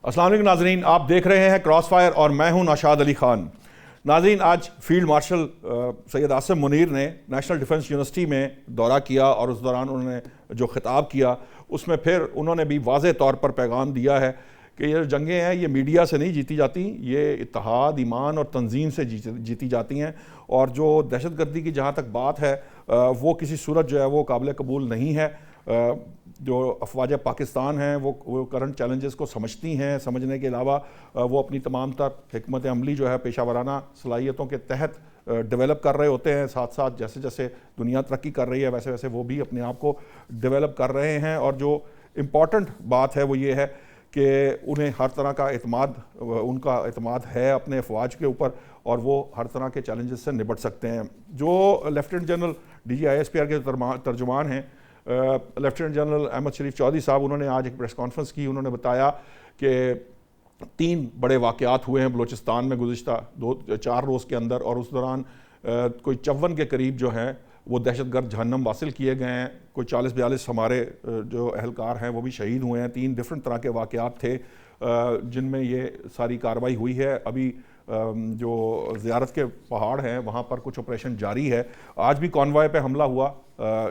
السلام علیکم ناظرین، آپ دیکھ رہے ہیں کراس فائر اور میں ہوں نوشاد علی خان۔ ناظرین، آج فیلڈ مارشل سید عاصم منیر نے نیشنل ڈیفنس یونیورسٹی میں دورہ کیا اور اس دوران انہوں نے جو خطاب کیا اس میں پھر انہوں نے بھی واضح طور پر پیغام دیا ہے کہ یہ جنگیں ہیں یہ میڈیا سے نہیں جیتی جاتی، یہ اتحاد، ایمان اور تنظیم سے جیتی جاتی ہیں، اور جو دہشت گردی کی جہاں تک بات ہے وہ کسی صورت جو ہے وہ قابل قبول نہیں ہے۔ جو افواج پاکستان ہیں وہ کرنٹ چیلنجز کو سمجھتی ہیں، سمجھنے کے علاوہ وہ اپنی تمام تر حکمت عملی جو ہے پیشہ ورانہ صلاحیتوں کے تحت ڈیولپ کر رہے ہوتے ہیں، ساتھ ساتھ جیسے جیسے دنیا ترقی کر رہی ہے ویسے ویسے وہ بھی اپنے آپ کو ڈیولپ کر رہے ہیں۔ اور جو امپورٹنٹ بات ہے وہ یہ ہے کہ انہیں ہر طرح کا اعتماد، ان کا اعتماد ہے اپنے افواج کے اوپر، اور وہ ہر طرح کے چیلنجز سے نپٹ سکتے ہیں۔ جو lieutenant general D G I S P R کے ترجمان ہیں لیفٹیننٹ جنرل احمد شریف چودھری صاحب، انہوں نے آج ایک پریس کانفرنس کی، انہوں نے بتایا کہ 3 بڑے واقعات ہوئے ہیں بلوچستان میں گزشتہ 4 روز کے اندر، اور اس دوران کوئی 54 کے قریب جو ہیں وہ دہشت گرد جہنم واصل کیے گئے ہیں، کوئی 40-42 ہمارے جو اہلکار ہیں وہ بھی شہید ہوئے ہیں۔ 3 ڈفرنٹ طرح کے واقعات تھے جن میں یہ ساری کارروائی ہوئی ہے۔ ابھی جو زیارت کے پہاڑ ہیں وہاں پر کچھ آپریشن جاری ہے۔ آج بھی کانوائے پہ حملہ ہوا،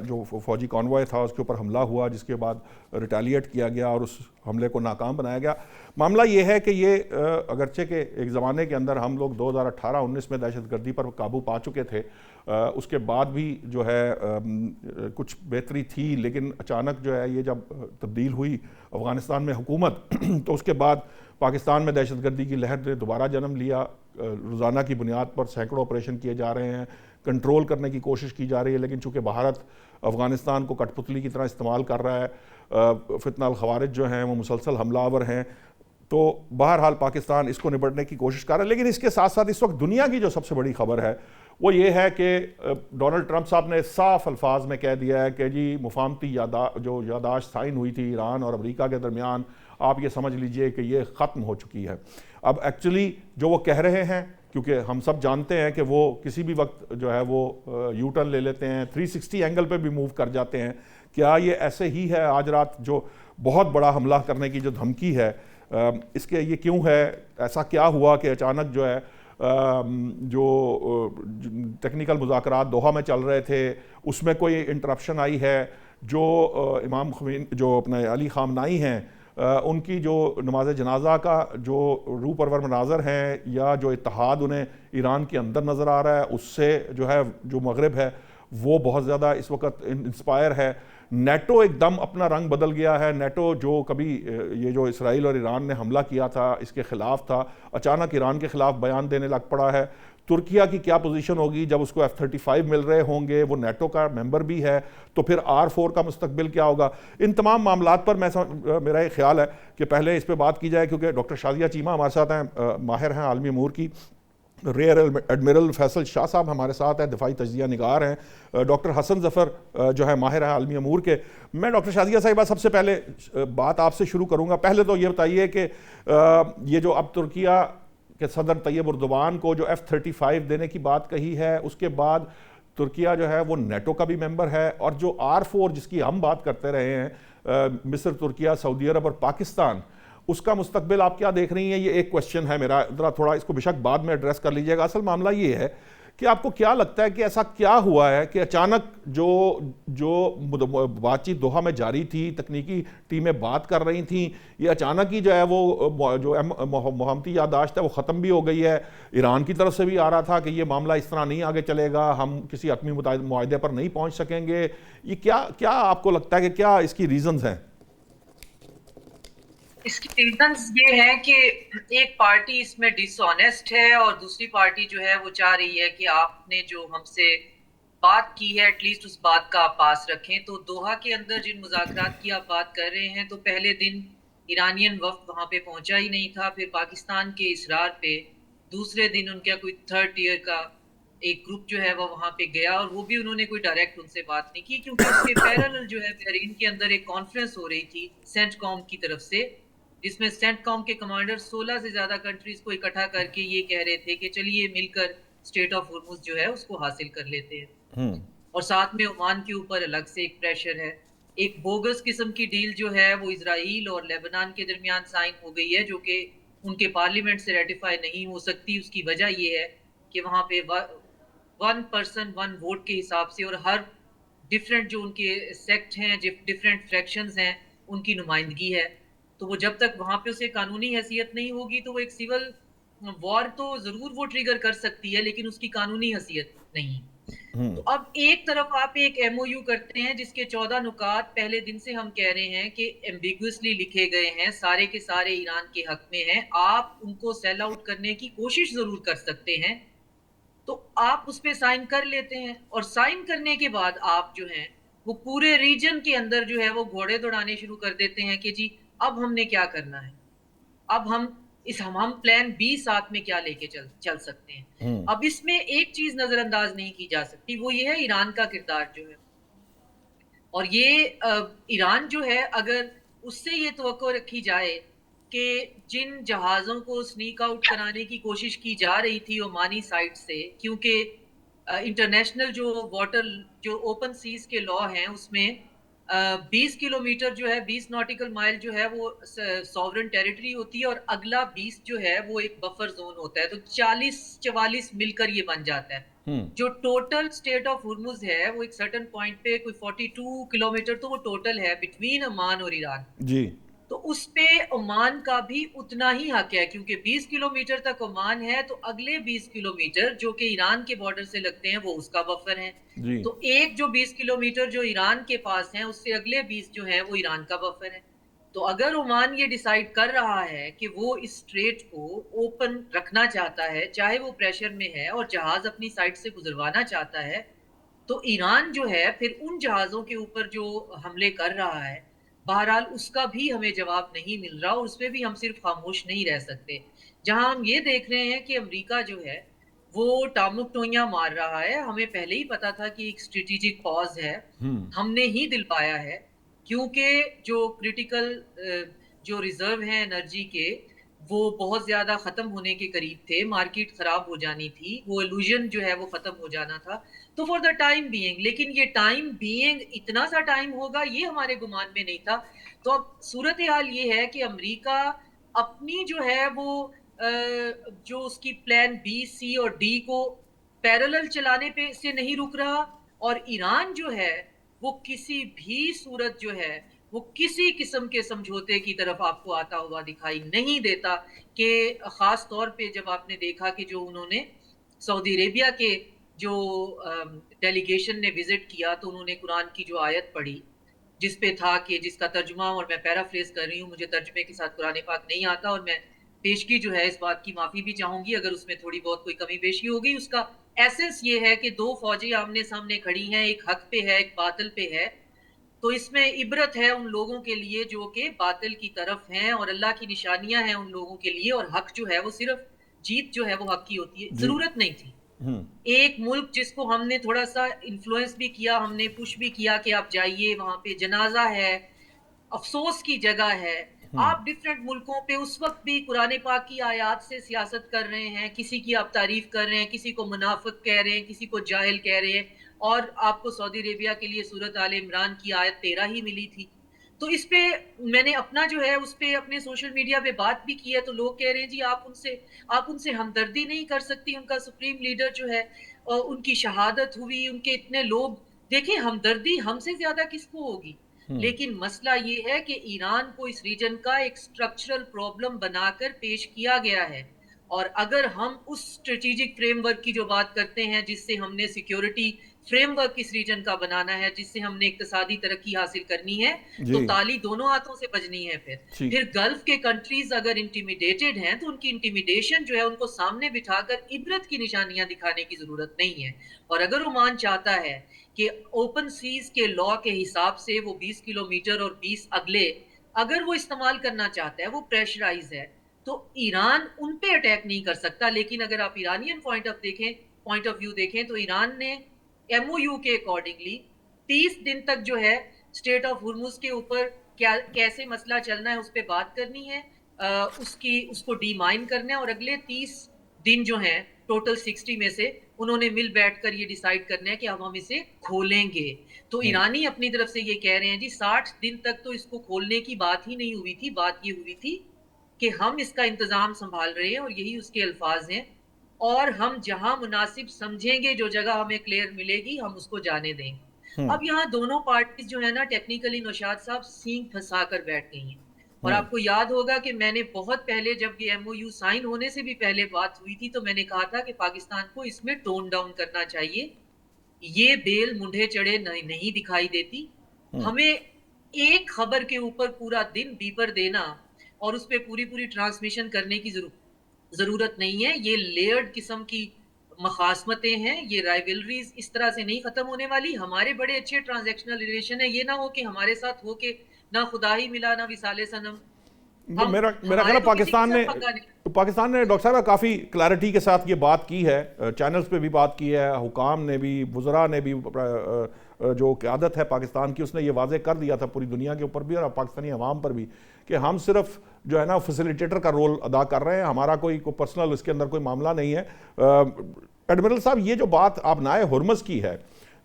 جو فوجی کانوائے تھا اس کے اوپر حملہ ہوا، جس کے بعد ریٹیلیٹ کیا گیا اور اس حملے کو ناکام بنایا گیا۔ معاملہ یہ ہے کہ یہ اگرچہ کہ ایک زمانے کے اندر ہم لوگ 2018-19 میں دہشت گردی پر قابو پا چکے تھے، اس کے بعد بھی جو ہے کچھ بہتری تھی، لیکن اچانک جو ہے یہ جب تبدیل ہوئی افغانستان میں حکومت تو اس کے بعد پاکستان میں دہشت گردی کی لہر نے دوبارہ جنم لیا۔ روزانہ کی بنیاد پر سینکڑوں آپریشن کیے جا رہے ہیں، کنٹرول کرنے کی کوشش کی جا رہی ہے، لیکن چونکہ بھارت افغانستان کو کٹ پتلی کی طرح استعمال کر رہا ہے، فتنہ الخوارج جو ہیں وہ مسلسل حملہ آور ہیں، تو بہرحال پاکستان اس کو نبٹنے کی کوشش کر رہا ہے۔ لیکن اس کے ساتھ ساتھ اس وقت دنیا کی جو سب سے بڑی خبر ہے وہ یہ ہے کہ ڈونلڈ ٹرمپ صاحب نے صاف الفاظ میں کہہ دیا ہے کہ جی مفاہمتی جو یادداشت سائن ہوئی تھی ایران اور امریکہ کے درمیان، آپ یہ سمجھ لیجئے کہ یہ ختم ہو چکی ہے۔ اب ایکچولی جو وہ کہہ رہے ہیں، کیونکہ ہم سب جانتے ہیں کہ وہ کسی بھی وقت جو ہے وہ یو ٹرن لے لیتے ہیں، 360 اینگل پہ بھی موو کر جاتے ہیں، کیا یہ ایسے ہی ہے؟ آج رات جو بہت بڑا حملہ کرنے کی جو دھمکی ہے، اس کے یہ کیوں ہے؟ ایسا کیا ہوا کہ اچانک جو ہے جو ٹیکنیکل مذاکرات دوحہ میں چل رہے تھے اس میں کوئی انٹرپشن آئی ہے؟ جو امام جو اپنے علی خامنائی ہیں، ان کی جو نماز جنازہ کا جو روح پرور مناظر ہیں، یا جو اتحاد انہیں ایران کے اندر نظر آ رہا ہے، اس سے جو ہے جو مغرب ہے وہ بہت زیادہ اس وقت انسپائر ہے۔ نیٹو ایک دم اپنا رنگ بدل گیا ہے۔ نیٹو جو کبھی یہ جو اسرائیل اور ایران نے حملہ کیا تھا اس کے خلاف تھا، اچانک ایران کے خلاف بیان دینے لگ پڑا ہے۔ ترکیہ کی کیا پوزیشن ہوگی جب اس کو F-35 مل رہے ہوں گے؟ وہ نیٹو کا ممبر بھی ہے، تو پھر R4 کا مستقبل کیا ہوگا؟ ان تمام معاملات پر میرا یہ خیال ہے کہ پہلے اس پہ بات کی جائے، کیونکہ ڈاکٹر شازیہ چیمہ ہمارے ساتھ ہیں، ماہر ہیں عالمی امور کی۔ ریئر ایڈمرل فیصل شاہ صاحب ہمارے ساتھ ہیں، دفاعی تجزیہ نگار ہیں۔ ڈاکٹر حسن ظفر جو ہے ماہر ہیں عالمی امور کے۔ میں ڈاکٹر شازیہ صاحبہ سب سے پہلے بات آپ سے شروع کروں گا۔ پہلے تو یہ بتائیے کہ یہ جو اب ترکیہ کہ صدر طیب اردوان کو جو F-35 دینے کی بات کہی ہے، اس کے بعد ترکیہ جو ہے وہ نیٹو کا بھی ممبر ہے، اور جو R4 جس کی ہم بات کرتے رہے ہیں، مصر، ترکیہ، سعودی عرب اور پاکستان، اس کا مستقبل آپ کیا دیکھ رہی ہیں؟ یہ ایک کوشچن ہے میرا، ذرا تھوڑا اس کو بشک بعد میں ایڈریس کر لیجئے گا۔ اصل معاملہ یہ ہے کہ آپ کو کیا لگتا ہے کہ ایسا کیا ہوا ہے کہ اچانک جو بات چیت دوحہ میں جاری تھی، تکنیکی ٹیمیں بات کر رہی تھیں، یہ اچانک ہی جو ہے وہ جو مفاہمتی یادداشت ہے وہ ختم بھی ہو گئی ہے؟ ایران کی طرف سے بھی آ رہا تھا کہ یہ معاملہ اس طرح نہیں آگے چلے گا، ہم کسی حتمی معاہدے پر نہیں پہنچ سکیں گے۔ یہ کیا آپ کو لگتا ہے کہ کیا اس کی ریزنز ہیں؟ اس کی ریزنز یہ ہے کہ ایک پارٹی اس میں ڈس آنیسٹ ہے، اور دوسری پارٹی جو ہے وہ چاہ رہی ہے کہ آپ نے جو ہم سے بات کی ہے ایٹ لیسٹ اس بات کا آپ پاس رکھیں۔ تو دوحہ کے اندر جن مذاکرات کی آپ بات کر رہے ہیں، تو پہلے دن ایرانین وفد وہاں پہ پہنچا ہی نہیں تھا، پھر پاکستان کے اصرار پہ دوسرے دن ان کا کوئی 3rd ٹیئر کا ایک گروپ جو ہے وہ وہاں پہ گیا، اور وہ بھی انہوں نے کوئی ڈائریکٹ ان سے بات نہیں کی، کیونکہ اس کے پیرالل جو ہے بحرین کے اندر ایک کانفرنس ہو رہی تھی سینٹ کام کی طرف سے، جس میں سینٹ کام کے کمانڈر 16 سے زیادہ کنٹریز کو اکٹھا کر کے یہ کہہ رہے تھے کہ چلیے مل کر اسٹیٹ آف ہرمز جو ہے اس کو حاصل کر لیتے ہیں، اور ساتھ میں عمان کے اوپر الگ سے ایک پریشر ہے۔ ایک بوگس قسم کی ڈیل جو ہے وہ اسرائیل اور لیبنان کے درمیان سائن ہو گئی ہے، جو کہ ان کے پارلیمنٹ سے ریٹیفائی نہیں ہو سکتی. اس کی وجہ یہ ہے کہ وہاں پہ ون پرسن ون ووٹ کے حساب سے اور ہر ڈفرینٹ جو ان کے سیکٹ ہیں، ڈفرینٹ فریکشنز ہیں، ان کی نمائندگی ہے. تو وہ جب تک وہاں پہ اسے قانونی حیثیت نہیں ہوگی تو وہ ایک سول وار تو ضرور وہ ٹریگر کر سکتی ہے، لیکن اس کی قانونی حیثیت نہیں. تو اب ایک طرف آپ ایک ایم او یو کرتے ہیں جس کے 14 نکات پہلے دن سے ہم کہہ رہے ہیں کہ ایمبیگوسلی لکھے گئے ہیں، سارے کے سارے ایران کے حق میں ہیں. آپ ان کو سیل آؤٹ کرنے کی کوشش ضرور کر سکتے ہیں، تو آپ اس پہ سائن کر لیتے ہیں، اور سائن کرنے کے بعد آپ جو ہیں وہ پورے ریجن کے اندر جو ہے وہ گھوڑے دوڑانے شروع کر دیتے ہیں کہ جی اب ہم نے کیا کرنا ہے، اب ہم پلان بی ساتھ میں کیا لے کے چل سکتے ہیں. اب اس میں ایک چیز نظر انداز نہیں کی جا سکتی، وہ یہ ہے ایران کا کردار جو ہے. اور یہ ایران جو ہے اگر اس سے یہ توقع رکھی جائے کہ جن جہازوں کو سنیک آؤٹ کرانے کی کوشش کی جا رہی تھی عمانی سائٹ سے، کیونکہ انٹرنیشنل جو واٹر جو اوپن سیز کے لا ہیں اس میں 20 کلومیٹر جو ہے 20 ناٹیکل مائل جو ہے وہ سوورن ٹیریٹری ہوتی ہے، اور اگلا 20 جو ہے وہ ایک بفر زون ہوتا ہے. تو 44 مل کر یہ بن جاتا ہے. جو ٹوٹل سٹیٹ آف ہرمز ہے وہ ایک سرٹن پوائنٹ پہ کوئی 42 کلومیٹر تو وہ ٹوٹل ہے بٹوین عمان اور ایران. جی. تو اس پہ عمان کا بھی اتنا ہی حق ہے، کیونکہ 20 کلومیٹر تک عمان ہے تو اگلے 20 کلومیٹر جو کہ ایران کے بارڈر سے لگتے ہیں وہ اس کا بفر ہے. جی. تو ایک جو 20 کلومیٹر جو ایران کے پاس ہیں اس سے اگلے 20 جو ہیں وہ ایران کا بفر ہے. تو اگر عمان یہ ڈیسائیڈ کر رہا ہے کہ وہ اس اسٹریٹ کو اوپن رکھنا چاہتا ہے، چاہے وہ پریشر میں ہے، اور جہاز اپنی سائٹ سے گزروانا چاہتا ہے، تو ایران جو ہے پھر ان جہازوں کے اوپر جو حملے کر رہا ہے، بہرحال اس کا بھی ہمیں جواب نہیں مل رہا، اور اس پہ بھی ہم صرف خاموش نہیں رہ سکتے. جہاں ہم یہ دیکھ رہے ہیں کہ امریکہ جو ہے وہ ٹامک ٹوئیاں مار رہا ہے. ہمیں پہلے ہی پتا تھا کہ ایک اسٹریٹجک پاز ہے، ہم نے ہی دل پایا ہے، کیونکہ جو کریٹیکل جو ریزرو ہیں انرجی کے وہ بہت زیادہ ختم ہونے کے قریب تھے، مارکیٹ خراب ہو جانی تھی، وہ ایلوژن جو ہے وہ ختم ہو جانا تھا. تو فار دا ٹائم بینگ، لیکن یہ ٹائم بینگ اتنا سا ٹائم ہوگا یہ ہمارے گمان میں نہیں تھا. تو اب صورتحال یہ ہے کہ امریکہ اپنی جو ہے وہ جو اس کی پلان بی سی اور ڈی کو پیرالل چلانے پہ سے نہیں رک رہا، اور ایران جو ہے وہ کسی بھی صورت جو ہے وہ کسی قسم کے سمجھوتے کی طرف آپ کو آتا ہوا دکھائی نہیں دیتا. کہ خاص طور پہ جب آپ نے دیکھا کہ جو انہوں نے سعودی عربیہ کے جو ڈیلیگیشن نے وزٹ کیا تو انہوں نے قرآن کی جو آیت پڑھی جس پہ تھا کہ جس کا ترجمہ، اور میں پیرافریز کر رہی ہوں، مجھے ترجمے کے ساتھ قرآن پاک نہیں آتا، اور میں پیشگی جو ہے اس بات کی معافی بھی چاہوں گی اگر اس میں تھوڑی بہت کوئی کمی بیشی ہوگی. اس کا ایسنس یہ ہے کہ دو فوجیں آمنے سامنے کھڑی ہیں، ایک حق پہ ہے ایک باطل پہ ہے. تو اس میں عبرت ہے ان لوگوں کے لیے جو کہ باطل کی طرف ہیں، اور اللہ کی نشانیاں ہیں ان لوگوں کے لیے، اور حق جو ہے وہ صرف جیت جو ہے وہ حق کی ہوتی ہے. ضرورت نہیں تھی ایک ملک جس کو ہم نے تھوڑا سا انفلوئنس بھی کیا، ہم نے پش بھی کیا کہ آپ جائیے وہاں پہ جنازہ ہے، افسوس کی جگہ ہے. آپ ڈفرینٹ ملکوں پہ اس وقت بھی قرآن پاک کی آیات سے سیاست کر رہے ہیں، کسی کی آپ تعریف کر رہے ہیں، کسی کو منافق کہہ رہے ہیں، کسی کو جاہل کہہ رہے ہیں، اور آپ کو سعودی عربیہ کے لیے سورۃ آل عمران کی آیت 13 ہی ملی تھی. تو اس پہ میں نے اپنا جو ہے اس پہ اپنے سوشل میڈیا پہ بات بھی کی ہے، تو لوگ کہہ رہے ہیں جی آپ ان سے ہمدردی نہیں کر سکتی، ان کا سپریم لیڈر جو ہے ان کی شہادت ہوئی، ان کے اتنے لوگ، دیکھیں ہمدردی ہم سے زیادہ کس کو ہوگی. لیکن مسئلہ یہ ہے کہ ایران کو اس ریجن کا ایک سٹرکچرل پرابلم بنا کر پیش کیا گیا ہے، اور اگر ہم اس اسٹریٹجک فریم ورک کی جو بات کرتے ہیں جس سے ہم نے سیکیورٹی فریم ورک اس ریجن کا بنانا ہے، جس سے ہم نے اقتصادی ترقی حاصل کرنی ہے، تو تالی دونوں ہاتھوں سے بجنی ہے. پھر گلف کے کنٹریز اگر انٹیمیڈیٹڈ ہیں تو ان کی انٹیمیڈیشن جو ہے ان کو سامنے بٹھا کر عبرت کی نشانیاں دکھانے کی ضرورت نہیں ہے. اور اگر عمان چاہتا ہے کہ اوپن سیز کے لا کے حساب سے وہ 20 کلومیٹر اور 20 اگلے اگر وہ استعمال کرنا چاہتا ہے، وہ پریشرائز ہے، تو ایران ان پہ اٹیک نہیں کر سکتا. لیکن اگر آپ ایرانین پوائنٹ آف ویو دیکھیں تو ایران نے ایم او یو کے اکارڈنگلی 30 دن تک جو ہے اسٹیٹ آف ہرمز کے اوپر کیسے مسئلہ چلنا ہے اس پہ بات کرنی ہے، اس کو ڈی مائن کرنا ہے، اور اگلے 30 دن جو ہیں ٹوٹل 60 میں سے انہوں نے مل بیٹھ کر یہ ڈیسائیڈ کرنا ہے کہ اب ہم اسے کھولیں گے. تو ایرانی اپنی طرف سے یہ کہہ رہے ہیں جی 60 دن تک تو اس کو کھولنے کی بات ہی نہیں ہوئی تھی, بات یہ ہوئی تھی کہ ہم اس کا انتظام سنبھال رہے ہیں, اور یہی اس کے الفاظ ہیں, اور ہم جہاں مناسب سمجھیں گے, جو جگہ ہمیں کلیئر ملے گی ہم اس کو جانے دیں گے. اب یہاں دونوں پارٹیز جو ہے نا ٹیکنیکلی نوشاد صاحب سینگ پھنسا کر بیٹھ گئی ہیں. اور آپ کو یاد ہوگا کہ میں نے بہت پہلے, جب یہ ایم او یو سائن ہونے سے بھی پہلے بات ہوئی تھی, تو میں نے کہا تھا کہ پاکستان کو اس میں ٹون ڈاؤن کرنا چاہیے. یہ بیل مونڈھے چڑھے نہیں دکھائی دیتی. ہمیں ایک خبر کے اوپر پورا دن بیپر دینا اور اس پہ پوری ٹرانسمیشن کرنے کی ضرورت نہیں ہے. یہ لیئرڈ قسم کی مخاصمتیں ہیں, یہ رائیولریز اس طرح سے نہیں ختم ہونے والی. ہمارے بڑے اچھے ٹرانزیکشنل ریلیشن ہیں, یہ نہ ہو کہ ہمارے ساتھ ہو کے نہ خدا ہی ملا نہ وصال صنم. میرا خیال ہے پاکستان نے ڈاکٹر صاحب کافی کلیئرٹی کے ساتھ یہ بات کی ہے, چینلز پہ بھی بات کی ہے, حکام نے بھی, وزراء نے بھی, جو قیادت ہے پاکستان کی اس نے یہ واضح کر دیا تھا پوری دنیا کے اوپر بھی اور پاکستانی عوام پر بھی کہ ہم صرف جو ہے نا فیسیلیٹیٹر کا رول ادا کر رہے ہیں, ہمارا کوئی پرسنل اس کے اندر کوئی معاملہ نہیں ہے. ایڈمرل صاحب, یہ جو بات آبنائے ہرمز کی ہے,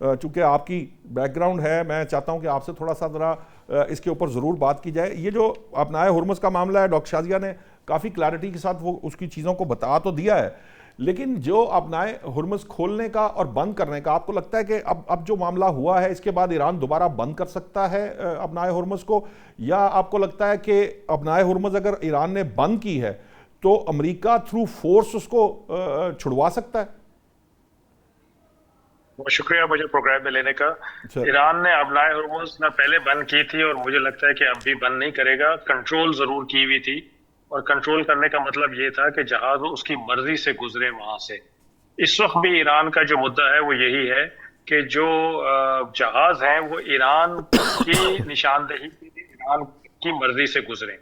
چونکہ آپ کی بیک گراؤنڈ ہے, میں چاہتا ہوں کہ آپ سے تھوڑا سا ذرا اس کے اوپر ضرور بات کی جائے. یہ جو آبنائے ہرمز کا معاملہ ہے, ڈاکٹر شازیہ نے کافی کلیئرٹی کے ساتھ وہ اس کی چیزوں کو بتا تو دیا ہے, لیکن جو آبنائے ہرمز کھولنے کا اور بند کرنے کا, آپ کو لگتا ہے کہ اب جو معاملہ ہوا ہے اس کے بعد ایران دوبارہ بند کر سکتا ہے آبنائے ہرمز کو, یا آپ کو لگتا ہے کہ آبنائے ہرمز اگر ایران نے بند کی ہے تو امریکہ تھرو فورس اس کو چھڑوا سکتا ہے؟ بہت شکریہ مجھے پروگرام میں لینے کا. ایران نے آبنائے ہرمز نہ پہلے بند کی تھی اور مجھے لگتا ہے کہ اب بھی بند نہیں کرے گا. کنٹرول ضرور کی ہوئی تھی, اور کنٹرول کرنے کا مطلب یہ تھا کہ جہاز اس کی مرضی سے گزرے وہاں سے. اس وقت بھی ایران کا جو مدعا ہے وہ یہی ہے کہ جو جہاز ہیں وہ ایران کی نشاندہی ایران کی مرضی سے گزریں.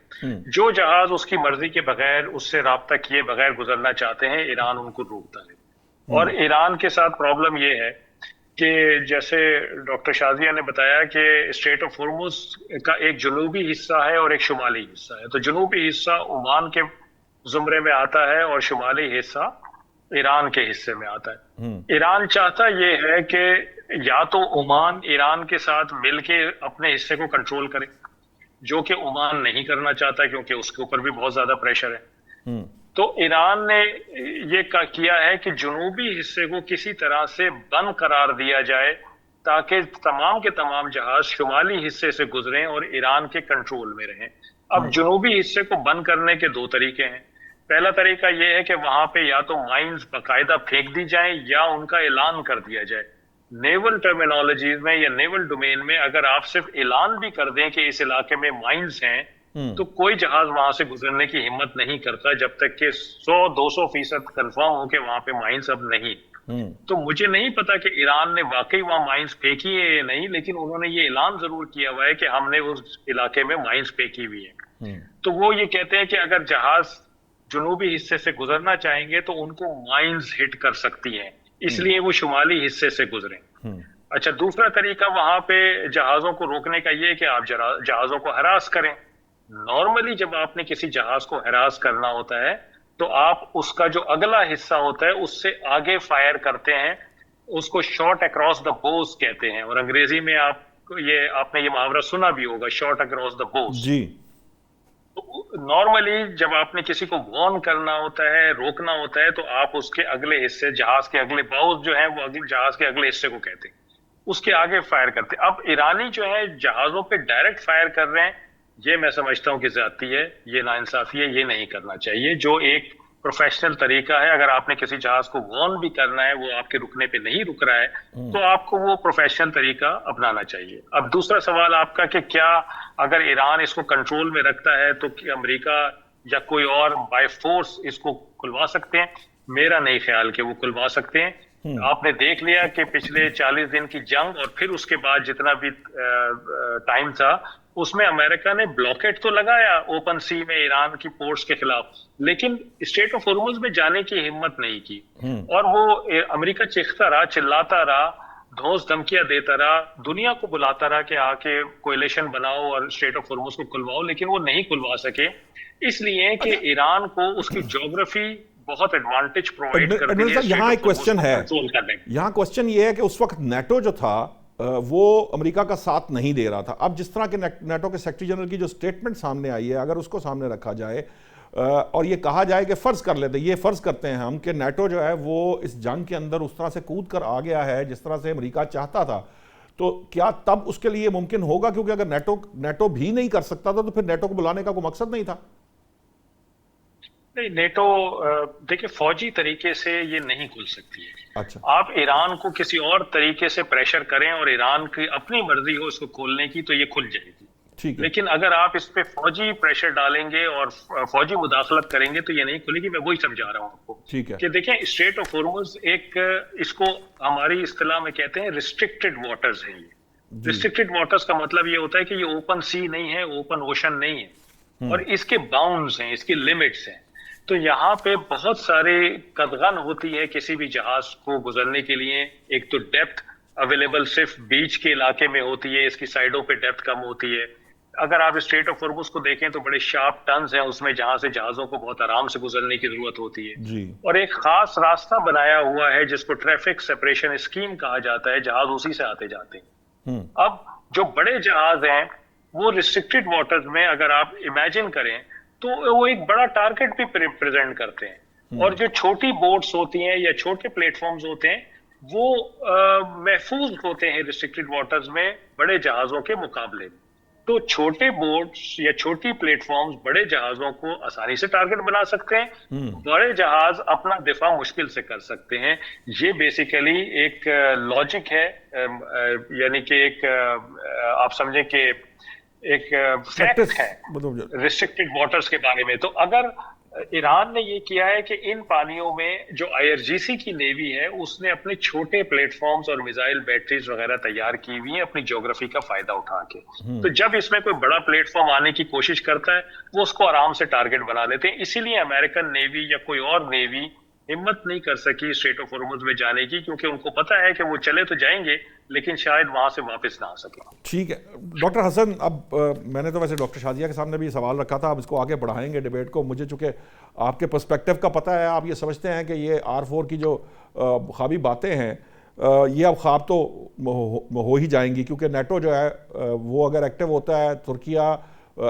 جو جہاز اس کی مرضی کے بغیر, اس سے رابطہ کیے بغیر گزرنا چاہتے ہیں, ایران ان کو روکتا ہے. اور ایران کے ساتھ پرابلم یہ ہے کہ جیسے ڈاکٹر شازیہ نے بتایا کہ اسٹریٹ آف ہرمز کا ایک جنوبی حصہ ہے اور ایک شمالی حصہ ہے. تو جنوبی حصہ عمان کے زمرے میں آتا ہے اور شمالی حصہ ایران کے حصے میں آتا ہے. ایران چاہتا یہ ہے کہ یا تو عمان ایران کے ساتھ مل کے اپنے حصے کو کنٹرول کرے, جو کہ عمان نہیں کرنا چاہتا کیونکہ اس کے اوپر بھی بہت زیادہ پریشر ہے. تو ایران نے یہ کیا ہے کہ جنوبی حصے کو کسی طرح سے بند قرار دیا جائے تاکہ تمام کے تمام جہاز شمالی حصے سے گزریں اور ایران کے کنٹرول میں رہیں. اب جنوبی حصے کو بند کرنے کے دو طریقے ہیں. پہلا طریقہ یہ ہے کہ وہاں پہ یا تو مائنز باقاعدہ پھینک دی جائیں یا ان کا اعلان کر دیا جائے. نیول ٹرمینالوجیز میں یا نیول ڈومین میں اگر آپ صرف اعلان بھی کر دیں کہ اس علاقے میں مائنز ہیں تو کوئی جہاز وہاں سے گزرنے کی ہمت نہیں کرتا جب تک کہ 100-200% کنفرم ہو کہ وہاں پہ مائنز اب نہیں. تو مجھے نہیں پتا کہ ایران نے واقعی وہاں مائنز پھینکی ہے یا نہیں, لیکن انہوں نے یہ اعلان ضرور کیا ہوا ہے کہ ہم نے اس علاقے میں مائنز پھینکی ہوئی ہے. تو وہ یہ کہتے ہیں کہ اگر جہاز جنوبی حصے سے گزرنا چاہیں گے تو ان کو مائنز ہٹ کر سکتی ہیں, اس لیے وہ شمالی حصے سے گزریں. اچھا, دوسرا طریقہ وہاں پہ جہازوں کو روکنے کا یہ کہ آپ جہازوں کو ہراس کریں. نارملی جب آپ نے کسی جہاز کو ہراس کرنا ہوتا ہے تو آپ اس کا جو اگلا حصہ ہوتا ہے اس سے آگے فائر کرتے ہیں, اس کو شاٹ اکراس دا بوز کہتے ہیں, اور انگریزی میں آپ نے یہ محاورہ سنا بھی ہوگا, شاٹ اکراس دا بوز. جی. نارملی جب آپ نے کسی کو وارن کرنا ہوتا ہے, روکنا ہوتا ہے, تو آپ اس کے اگلے حصے, جہاز کے اگلے باؤز جو ہیں وہ جہاز کے اگلے حصے کو کہتے ہیں, اس کے آگے فائر کرتے. اب ایرانی جو ہے جہازوں پہ ڈائریکٹ فائر کر رہے ہیں, یہ میں سمجھتا ہوں کہ زیادتی ہے, یہ ناانصافی ہے, یہ نہیں کرنا چاہیے. جو ایک پروفیشنل طریقہ ہے, اگر آپ نے کسی جہاز کو وارن بھی کرنا ہے, وہ آپ کے رکنے پہ نہیں رک رہا ہے, تو آپ کو وہ پروفیشنل طریقہ اپنانا چاہیے. اب دوسرا سوال آپ کا کہ کیا اگر ایران اس کو کنٹرول میں رکھتا ہے تو امریکہ یا کوئی اور بائی فورس اس کو کھلوا سکتے ہیں؟ میرا نہیں خیال کہ وہ کھلوا سکتے ہیں. آپ نے دیکھ لیا کہ پچھلے 40 دن کی جنگ اور پھر اس کے بعد جتنا بھی ٹائم تھا اس میں امریکہ نے بلاکیٹ تو لگایا اوپن سی میں ایران کی پورٹس کے خلاف, لیکن اسٹریٹ آف ہرمز میں جانے کی ہمت نہیں کی. اور وہ امریکہ چیختا رہا, چلاتا رہا, دھوس دھمکیاں دیتا رہا, دنیا کو بلاتا رہا کہ آ کے کوئلیشن بناؤ اور اسٹریٹ آف ہرمز کو کھلواؤ, لیکن وہ نہیں کھلوا سکے, اس لیے کہ ایران کو اس کی جغرافی بہت ایڈوانٹیج پرووائڈ کرتی ہے یہاں ایک کوشچن ہے, کنٹرول کرنے میں. یہاں کوشچن یہ ہے کہ اس وقت نیٹو جو تھا وہ امریکہ کا ساتھ نہیں دے رہا تھا. اب جس طرح کے نیٹو کے سیکرٹری جنرل کی جو سٹیٹمنٹ سامنے آئی ہے, اگر اس کو سامنے رکھا جائے اور یہ کہا جائے کہ فرض کر لیتے, یہ فرض کرتے ہیں ہم کہ نیٹو جو ہے وہ اس جنگ کے اندر اس طرح سے کود کر آ گیا ہے جس طرح سے امریکہ چاہتا تھا, تو کیا تب اس کے لیے ممکن ہوگا؟ کیونکہ اگر نیٹو بھی نہیں کر سکتا تھا تو پھر نیٹو کو بلانے کا کوئی مقصد نہیں تھا. نہیں, نیٹو دیکھیں فوجی طریقے سے یہ نہیں کھل سکتی ہے. اچھا, آپ ایران کو کسی اور طریقے سے پریشر کریں اور ایران کی اپنی مرضی ہو اس کو کھولنے کی تو یہ کھل جائے گی. ٹھیک ہے, لیکن اگر آپ اس پہ فوجی پریشر ڈالیں گے اور فوجی مداخلت کریں گے تو یہ نہیں کھلے گی. میں وہی سمجھا رہا ہوں آپ کو ٹھیک ہے, کہ دیکھیں اسٹریٹ آف ہارمز ایک, اس کو ہماری اصطلاح میں کہتے ہیں ریسٹرکٹڈ واٹرز ہیں. یہ ریسٹرکٹڈ واٹرز کا مطلب یہ ہوتا ہے کہ یہ اوپن سی نہیں ہے, اوپن اوشن نہیں ہے, اور اس کے باؤنڈز ہیں, اس کی لمٹس ہیں. تو یہاں پہ بہت سارے قدغن ہوتی ہے کسی بھی جہاز کو گزرنے کے لیے. ایک تو ڈیپتھ اویلیبل صرف بیچ کے علاقے میں ہوتی ہے, اس کی سائڈوں پہ ڈیپتھ کم ہوتی ہے. اگر آپ اسٹریٹ آف ہارمز کو دیکھیں تو بڑے شارپ ٹنز ہیں اس میں, جہاں سے جہازوں کو بہت آرام سے گزرنے کی ضرورت ہوتی ہے. جی, اور ایک خاص راستہ بنایا ہوا ہے جس کو ٹریفک سیپریشن اسکیم کہا جاتا ہے, جہاز اسی سے آتے جاتے ہیں. اب جو بڑے جہاز ہیں وہ ریسٹرکٹڈ واٹرز میں اگر آپ امیجن کریں تو وہ ایک بڑا ٹارگٹ بھی پریزنٹ کرتے ہیں. اور جو چھوٹی بوٹس ہوتی ہیں یا چھوٹے پلیٹ فارمز ہوتے ہیں وہ محفوظ ہوتے ہیں ریسٹرکٹڈ واٹرز میں بڑے جہازوں کے مقابلے میں. تو چھوٹے بوٹس یا چھوٹی پلیٹ فارمز بڑے جہازوں کو آسانی سے ٹارگٹ بنا سکتے ہیں, بڑے جہاز اپنا دفاع مشکل سے کر سکتے ہیں. یہ بیسیکلی ایک لاجک ہے, یعنی کہ ایک آپ سمجھیں کہ ایک فیکٹ ہے ریسٹرکٹڈ واٹرز کے بارے میں. تو اگر ایران نے یہ کیا ہے کہ ان پانیوں میں جو IRGC کی نیوی ہے اس نے اپنے چھوٹے پلیٹ فارمز اور میزائل بیٹریز وغیرہ تیار کی ہوئی ہیں اپنی جیوگرافی کا فائدہ اٹھا کے. تو جب اس میں کوئی بڑا پلیٹ فارم آنے کی کوشش کرتا ہے وہ اس کو آرام سے ٹارگٹ بنا لیتے ہیں. اسی لیے امریکن نیوی یا کوئی اور نیوی ہمت نہیں کر سکی اسٹریٹ آف ہارمز میں جانے کی, کیونکہ ان کو پتا ہے کہ وہ چلے تو جائیں گے لیکن شاید وہاں سے واپس نہ آ سکیں. ٹھیک ہے ڈاکٹر حسن, اب میں نے تو ویسے ڈاکٹر شادیہ کے سامنے بھی سوال رکھا تھا, اب اس کو آگے بڑھائیں گے ڈیبیٹ کو. مجھے چونکہ آپ کے پرسپیکٹیو کا پتہ ہے, آپ یہ سمجھتے ہیں کہ یہ R4 کی جو خوابی باتیں ہیں یہ اب خواب تو ہو ہی جائیں گی, کیونکہ نیٹو جو ہے وہ اگر ایکٹیو ہوتا ہے, ترکیہ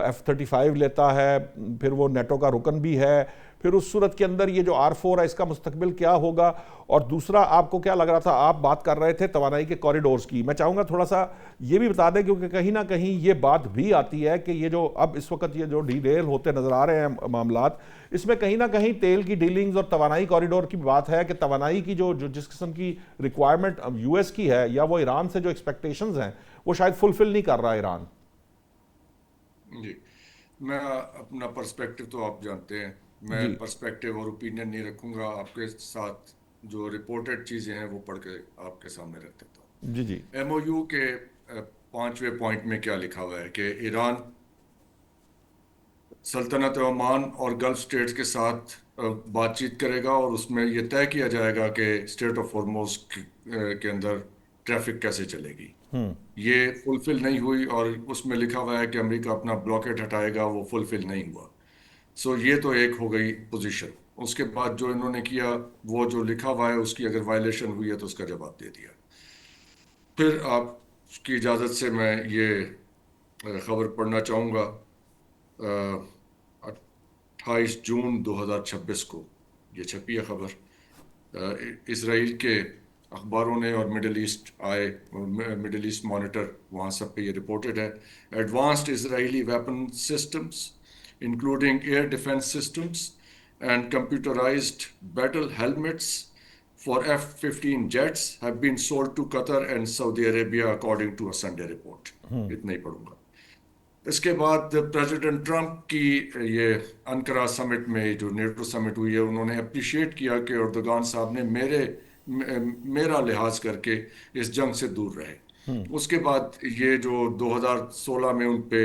F-35 لیتا ہے, پھر وہ نیٹو کا رکن بھی ہے, پھر اس صورت کے اندر یہ جو R4 ہے اس کا مستقبل کیا ہوگا؟ اور دوسرا آپ کو کیا لگ رہا تھا, آپ بات کر رہے تھے توانائی کے کوریڈورز کی, میں چاہوں گا تھوڑا سا یہ بھی بتا دیں, کیونکہ کہیں نہ کہیں یہ بات بھی آتی ہے کہ یہ جو اب اس وقت یہ جو ڈی ریل ہوتے نظر آ رہے ہیں معاملات, اس میں کہیں نہ کہیں تیل کی ڈیلنگز اور توانائی کوریڈور کی بات ہے کہ توانائی کی جو جس قسم کی ریکوائرمنٹ US کی ہے یا وہ ایران سے جو ایکسپیکٹیشنز ہیں وہ شاید فلفل نہیں کر رہا ایران. جی, میں اپنا پرسپیکٹیو تو آپ جانتے ہیں, میں پرسپیکٹیو اور اوپینین نہیں رکھوں گا, آپ کے ساتھ جو رپورٹڈ چیزیں ہیں وہ پڑھ کے آپ کے سامنے رکھ دیتا ہوں. جی MOU کے 5ویں پوائنٹ میں کیا لکھا ہوا ہے کہ ایران سلطنت عمان اور گلف اسٹیٹس کے ساتھ بات چیت کرے گا اور اس میں یہ طے کیا جائے گا کہ اسٹریٹ آف ہارمز کے اندر ٹریفک کیسے چلے گی. یہ فلفل نہیں ہوئی, اور اس میں لکھا ہوا ہے کہ امریکہ اپنا بلاکیٹ ہٹائے گا, وہ فلفل نہیں ہوا. سو یہ تو ایک ہو گئی پوزیشن. اس کے بعد جو انہوں نے کیا وہ جو لکھا ہوا ہے اس کی اگر وائلیشن ہوئی ہے تو اس کا جواب دے دیا. پھر آپ کی اجازت سے میں یہ خبر پڑھنا چاہوں گا. 28 جون 2026 کو یہ چھپی ہے خبر. اسرائیل کے اخباروں نے اور مڈل ایسٹ مانیٹر, وہاں سب پہ یہ رپورٹڈ ہے. ایڈوانسڈ اسرائیلی weapon systems including air defense systems and computerized battle helmets for F-15 jets have been sold to Qatar and Saudi Arabia according to a Sunday report. اتنا ہی پڑھوں گا. اس کے بعد president Trump کی یہ انقرہ سمٹ میں جو نیٹو سمٹ ہوئی ہے, انہوں نے اپریشیٹ کیا کہ اردوغان صاحب نے میرا لحاظ کر کے اس جنگ سے دور رہے. اس کے بعد یہ جو 2016 میں ان پہ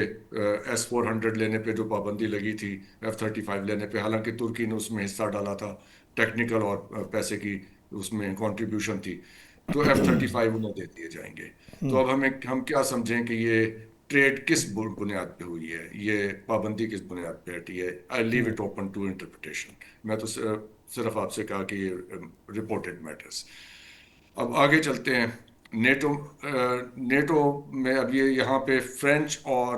S-400 لینے پہ جو پابندی لگی تھی, F-35 لینے پہ, حالانکہ ترکی نے اس میں حصہ ڈالا تھا, ٹیکنیکل اور پیسے کی اس میں کنٹریبیوشن تھی, تو F-35 انہیں دے دیے جائیں گے. تو اب ہم کیا سمجھیں کہ یہ ٹریڈ کس بنیاد پہ ہوئی ہے, یہ پابندی کس بنیاد پہ ہٹی ہے. I leave it open to interpretation. میں تو صرف آپ سے کہا کہ یہ رپورٹڈ میٹرز. اب آگے چلتے ہیں. نیٹو میں اب یہ یہاں پہ فرینچ اور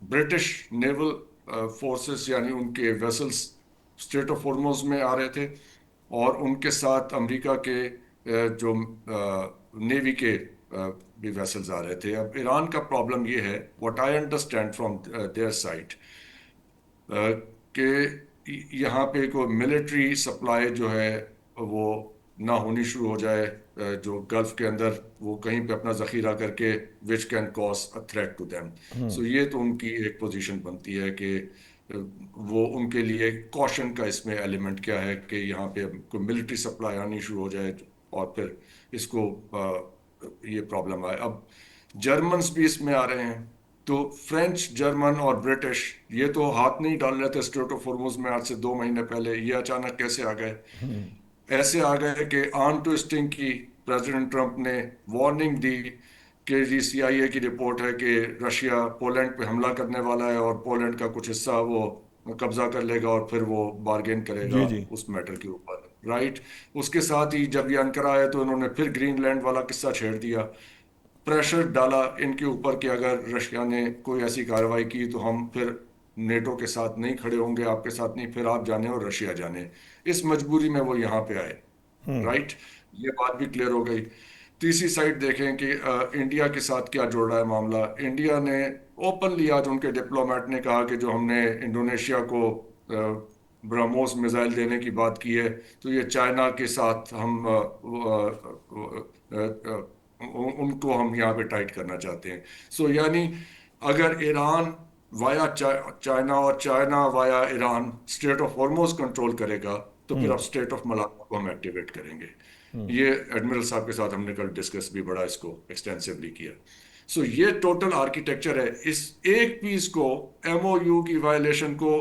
برٹش نیول فورسز یعنی ان کے ویسلز اسٹریٹ آف ہارموز میں آ رہے تھے, اور ان کے ساتھ امریکہ کے جو نیوی کے بھی ویسلز آ رہے تھے. اب ایران کا پرابلم یہ ہے, what I understand from their side, کہ یہاں پہ کوئی ملٹری سپلائی جو ہے وہ نہ ہونی شروع ہو جائے جو گلف کے اندر وہ کہیں پہ اپنا ذخیرہ کر کے which can cause a threat to them. So یہ تو ان کی ایک پوزیشن بنتی ہے کہ وہ ان کے لیے کوشن کا اس میں ایلیمنٹ کیا ہے کہ یہاں پہ کوئی ملٹری سپلائی آنی شروع ہو جائے اور پھر اس کو یہ پرابلم آئے. اب جرمنز بھی اس میں آ رہے ہیں, تو فرینچ, جرمن اور برٹش یہ تو ہاتھ نہیں ڈال رہے تھے اسٹریٹ آف ہارموز میں آج سے 2 مہینے پہلے. یہ اچانک کیسے آ گئے؟ ایسے آ گئے کہ آن ٹوئسٹنگ کی پریزیڈنٹ ٹرمپ نے وارننگ دی کہ جی CIA کی رپورٹ ہے کہ رشیا پولینڈ پہ حملہ کرنے والا ہے اور پولینڈ کا کچھ حصہ وہ قبضہ کر لے گا اور پھر وہ بارگین کرے گا اس میٹر کے اوپر, رائٹ. اس کے ساتھ ہی جب یہ انکرا آئے تو انہوں نے پھر گرین لینڈ والا قصہ چھیڑ دیا, پریشر ڈالا ان کے اوپر کہ اگر رشیا نے کوئی ایسی کارروائی کی تو ہم پھر نیٹو کے ساتھ نہیں کھڑے ہوں گے, آپ کے ساتھ نہیں, پھر آپ جانے اور رشیا جانے. اس مجبوری میں وہ یہاں پہ آئے, رائٹ. یہ بات بھی کلیئر ہو گئی. تیسری سائڈ دیکھیں کہ انڈیا کے ساتھ کیا جوڑ رہا ہے معاملہ. انڈیا نے اوپنلی آج ان کے ڈپلومیٹ نے کہا کہ جو ہم نے انڈونیشیا کو برہموس میزائل دینے کی بات کی ہے تو یہ چائنا کے ساتھ ہم ان کو ہم یہاں پہ ٹائٹ کرنا چاہتے ہیں. سو یعنی اگر ایران وایا چائنا اور China via Iran strait of Hormuz control کرے گا تو پھر اب اسٹریٹ آف ملاقہ کو ہم ایکٹیویٹ کریں گے. یہ ایڈمرل صاحب کے ساتھ ہم نے کل ڈسکس بھی بڑا اس کو ایکسٹینسولی کیا. سو یہ ٹوٹل آرکیٹیکچر ہے. اس ایک پیس کو MOU کی وائلیشن کو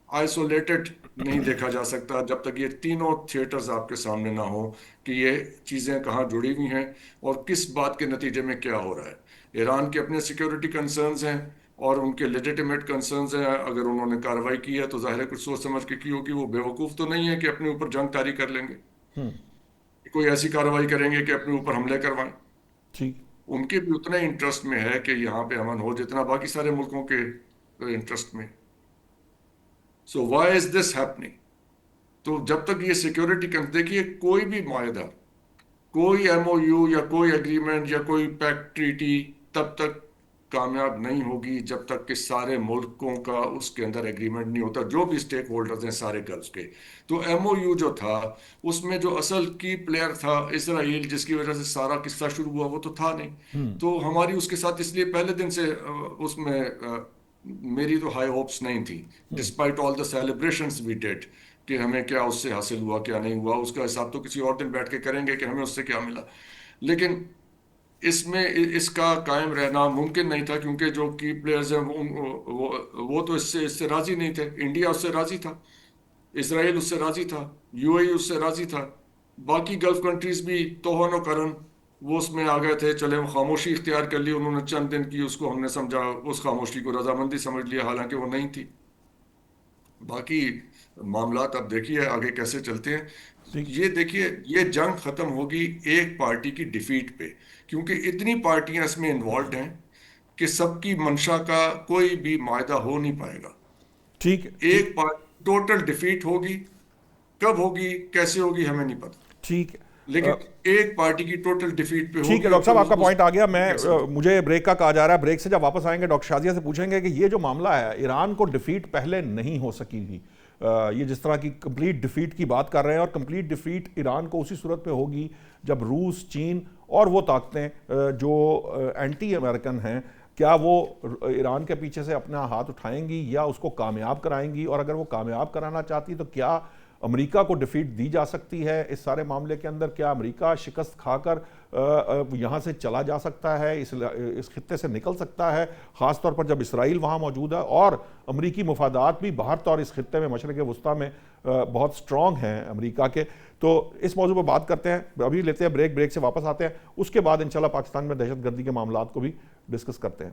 آئسولیٹڈ نہیں دیکھا جا سکتا جب تک یہ تینوں تھیٹرز آپ کے سامنے نہ ہوں کہ یہ چیزیں کہاں جڑی ہوئی ہیں اور کس بات کے نتیجے میں کیا ہو رہا ہے. ایران کے اپنے سیکیورٹی کنسرنز ہیں اور ان کے لیجیٹیمیٹ کنسرنز ہیں. اگر انہوں نے کارروائی کی ہے تو ظاہر ہے کچھ سوچ سمجھ کے کی ہوگی. وہ بیوقوف تو نہیں ہے کہ اپنے اوپر جنگ طاری کر لیں گے, کوئی ایسی کارروائی کریں گے کہ اپنے اوپر حملے کروائیں. ان کے بھی اتنا انٹرسٹ میں ہے کہ یہاں پہ امن ہو جتنا باقی سارے ملکوں کے انٹرسٹ میں. So why is this happening? تو جب تک یہ سیکیورٹی دیکھیے کوئی بھی معاہدہ, کوئی MOU یا کوئی ایگریمنٹ یا کوئی پیکٹ ٹریٹی تب تک کامیاب نہیں ہوگی جب تک کہ سارے ملکوں کا اس کے اندر ایگریمنٹ نہیں ہوتا, جو بھی اسٹیک ہولڈرز ہیں سارے گلف کے. تو MOU جو تھا اس میں جو اصل کی پلیئر تھا اسرائیل, جس کی وجہ سے سارا قصہ شروع ہوا, وہ تو تھا نہیں. تو ہماری اس کے ساتھ اس لیے پہلے دن سے اس میں میری تو ہائی ہوپس نہیں تھی, despite all the celebrations we did, کہ ہمیں کیا اس سے حاصل ہوا کیا نہیں ہوا. اس کا حساب تو کسی اور دن بیٹھ کے کریں گے کہ ہمیں اس سے کیا ملا. لیکن اس میں اس کا قائم رہنا ممکن نہیں تھا کیونکہ جو کی پلیئرز ہیں وہ تو اس سے راضی نہیں تھے. انڈیا اس سے راضی تھا, اسرائیل اس سے راضی تھا, UAE اس سے راضی تھا, باقی گلف کنٹریز بھی توہن و کرن وہ اس میں آ گئے تھے. چلے وہ خاموشی اختیار کر لی انہوں نے چند دن کی, اس کو ہم نے سمجھا اس خاموشی کو رضامندی سمجھ لیا, حالانکہ وہ نہیں تھی. باقی معاملات اب دیکھیے آگے کیسے چلتے ہیں. یہ دیکھیے یہ جنگ ختم ہوگی ایک پارٹی کی ڈیفیٹ پہ, کیونکہ اتنی پارٹیاں اس میں انوالوڈ ہیں کہ سب کی منشا کا کوئی بھی معاہدہ ہو نہیں پائے گا. ٹھیک, ایک پارٹی ٹوٹل ڈیفیٹ ہوگی, کب ہوگی کیسے ہوگی ہمیں نہیں پتا. ٹھیک, لیکن ایک پارٹی کی ٹوٹل ڈیفیٹ پہ ہوگی. ٹھیک ہے ڈاکٹر صاحب, آپ کا پوائنٹ آ گیا. مجھے بریک کا کہا جا رہا ہے. بریک سے جب واپس آئیں گے ڈاکٹر شازیہ سے پوچھیں گے کہ یہ جو معاملہ ہے ایران کو ڈیفیٹ پہلے نہیں ہو سکی تھی, یہ جس طرح کی کمپلیٹ ڈیفیٹ کی بات کر رہے ہیں, اور کمپلیٹ ڈیفیٹ ایران کو اسی صورت پہ ہوگی جب روس, چین اور وہ طاقتیں جو اینٹی امریکن ہیں, کیا وہ ایران کے پیچھے سے اپنا ہاتھ اٹھائیں گی یا اس کو کامیاب کرائیں گی. اور اگر وہ کامیاب کرانا چاہتی تو کیا امریکہ کو ڈیفیٹ دی جا سکتی ہے اس سارے معاملے کے اندر؟ کیا امریکہ شکست کھا کر یہاں سے چلا جا سکتا ہے, اس خطے سے نکل سکتا ہے, خاص طور پر جب اسرائیل وہاں موجود ہے اور امریکی مفادات بھی باہر طور اس خطے میں مشرق وسطیٰ میں بہت سٹرونگ ہیں امریکہ کے؟ تو اس موضوع پہ بات کرتے ہیں. ابھی لیتے ہیں بریک سے واپس آتے ہیں, اس کے بعد انشاءاللہ پاکستان میں دہشت گردی کے معاملات کو بھی ڈسکس کرتے ہیں.